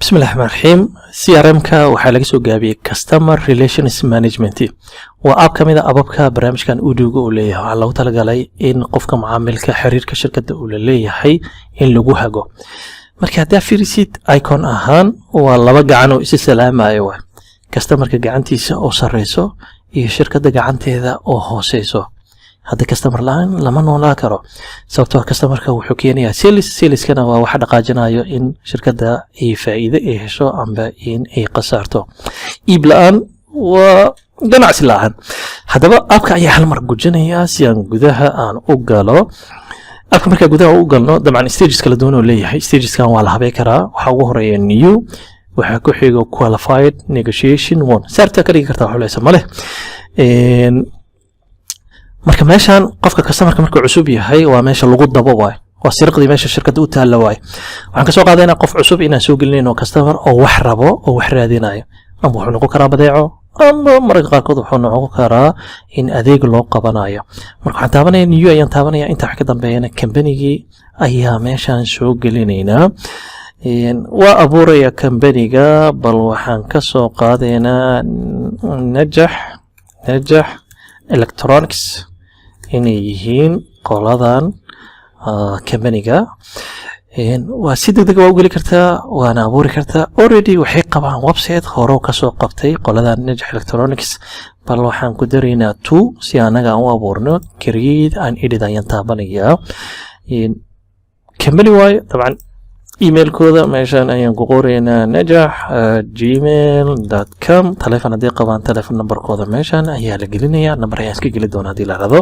بسم الله الرحمن الرحيم CRM-ka waxaa laga soo gaabiyay Customer Relations Management waa app kamida ababka barnaamijkan Udugo uu leeyahay waxa lagu talagalay in qofka macaamilka xiriirka shirkadda uu leeyahay in lagu hago marka hadaa fiirisid icon ahaan waa laba gacan oo is salaamayo waa customerka gacantiisa oo sareyso iyo shirkadda gacanteeda oo hooseyso hadda customer laan lama noolaa karo sababtoo customerka wuxuu keenayaa sales-kana waa waxa dhaqaajinayo in shirkadda ay faa'iido ay hesho amba in ay qasaarto iib la'aan waa ganacsi la'aan haddaba appka ayaa hal mar gujinaya si aan gudaha aan u galo appka marka gudaha u galno dabcan stages kala duwan oo leeyahay stageskan waa la habeey karaa waxa ugu horeeya new waxa ku xigo qualified negotiation one sarta ka dhigi kartaa wax leeyahay male marka meeshan qofka customerka markuu cusub yahay waa meesha lagu dabo waay waa sirqadii meesha shirkadda u taala waay waxaan ka soo qaadaynaa qof cusub inaan soo gelinayno customer oo wax rabo oo wax raadinayo ama wuxuu noqon karaa badeeco ama mararka qaarkood wuxuu noqon karaa in adeeg loo qabanayo marka waxaan taabanaya new ayaan taabanaya inta wax ka dambeeyana companygii ayaa meeshan soo gelinaynaa waa abuuraya companyga bal waxaan ka soo qaadaynaa najax electronics inay yihiin qoladan companyga waa si degdeg ah u gali kartaa waana abuuri kartaa already waxay qabaan website hore ka soo qabtay qoladan Najax Electronics bal waxaan ku daraynaa to si anaga aan u abuurno create and edit ayaan taabanayaa company way taban emailkooda meeshan ayaan ku qoraynaa najax@gmail.com telefoon hadii qabaan telefoon numberkooda meeshan ayaa la gelinayaa number ayaan iska geli doonaa hadii la rado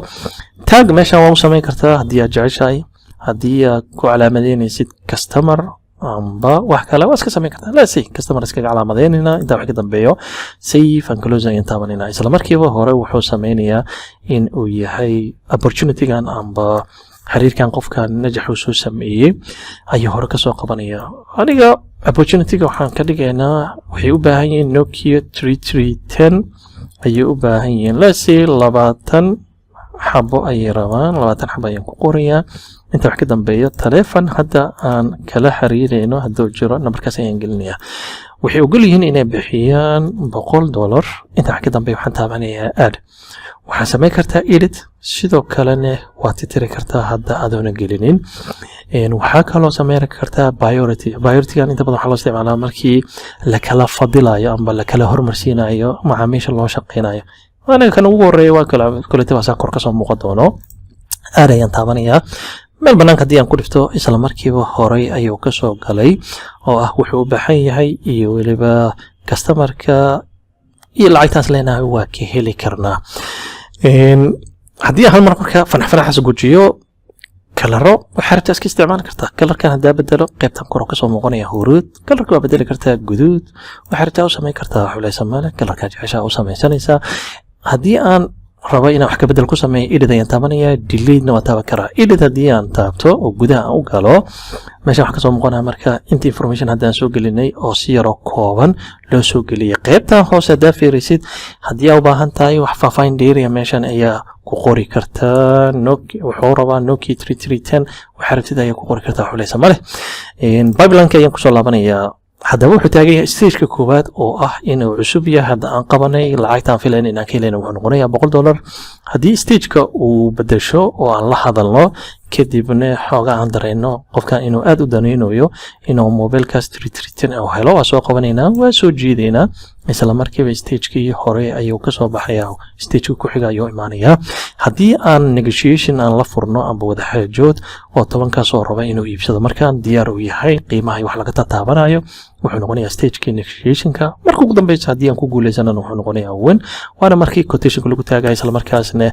tag meeshan waa u sameyn kartaa hadii aad jeceshahay hadii aad ku calaamadeynaysid customer amba wax kale waa iska sameyn kartaa laasi customer iska calaamadeynayna inta wax ka dambeeyo save and close ayaan taabanayna isla markiiba hore wuxuu sameynayaa in uu yahay opportunity-gan amba xiriirkan qofka najax uu soo sameeyay ayuu hore ka soo qabanaya aniga opportunity-ga waxaan ka dhigaynaa waxay u baahan yihiin Nokia 3310 ayay u baahan yihiin laasi 20 xabo ay rabaan 20 xabo ayaan ku qorayaa inta wax ka dambeeyo telefoon hadda aan kala xiriireyno hadduu jiro numberkaas ayaan gelinayaa waxay ogol yihiin inay bixiyaan $100 inta wax ka dambeeyo waxaan taabanayaa add waxaan sameyn kartaa edit sidoo kalena waa titiri kartaa hadda adoona gelinin waxaa kaloo sameyn kartaa priority-gan inta badan waxaa loo isticmaalaa markii la kala fadilayo ama la kala hormarsiinayo macaamiisha loo shaqeynayo anaga kan ugu horeeya waa kala waa kor ka soo muuqan doono aad ayaan taabanayaa meel banaanka haddii aan ku dhifto isla markiiba horey ayuu ka soo galay oo ah wuxuu u baahan yahay iyo weliba customerka iyo lacagtaas leenahay waa ka heli karnaa haddii hal mar marka fanaxaas gujiyo kalaro waxa rabtaa iska isticmaali kartaa kalarkan hadaa bedelo qaybtan kor ka soo muuqanaya huruud kalarka waa bedeli kartaa guduud waxa rabtaa u sameyn kartaa xulaysan male kalarka jecesha u sameysanaysaa haddii aan rabo inaan wax ka bedel ku sameeyo edit ayaan taabanaya delete-na waa taaban karaa edit haddii aan taabto oo gudaha aan u galo meesha wax ka soo muuqanaya marka inta information haddaan soo gelinay oo si yaro kooban loo soo geliyay qaybtan hoose hadaa fiirisid haddii aad u baahan tahay wax faahfaahin dheeriya meeshan ayaa ku qori kartaa wuxuu rabaa Nokia 3310 waxa rabtid ayaa ku qori kartaa xulaysan male pipeline-ka ayaan kusoo laabanayaa haddaba wuxuu taagan yahay stage-ka koowaad oo ah inuu cusub yahay hadda aan qabanay lacagtaan filayn inaan ka helayna wuxuu noqonayaa $100 haddii stage-ka uu bedesho oo aan la hadalno kadibna xoogaa aan dareyno qofkan inuu aad u daneynayo inuu mobilkaas 3310 uu helo waa soo qabanaynaa waa soo jiidaynaa isla markiiba stage-kii hore ayuu ka soo baxayaa stage-ka ku xiga ayuu imaanayaa haddii aan negotiation aan la furno amba wada xaajood oo 10 ka soo raba inuu iibsado markaan diyaar u yahay qiimaha wax laga taabanayo wuxuu noqonayaa stage-kii negotiation-ka markuu ugu dambeeyo haddii aan ku guuleysanana wuxuu noqonayaa win waana markii quotation-ka lagu taagayo isla markaasna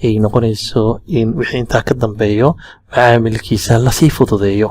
ay noqonayso in wixii inta ka dambeeyo macaamilkiisa la sii fududeeyo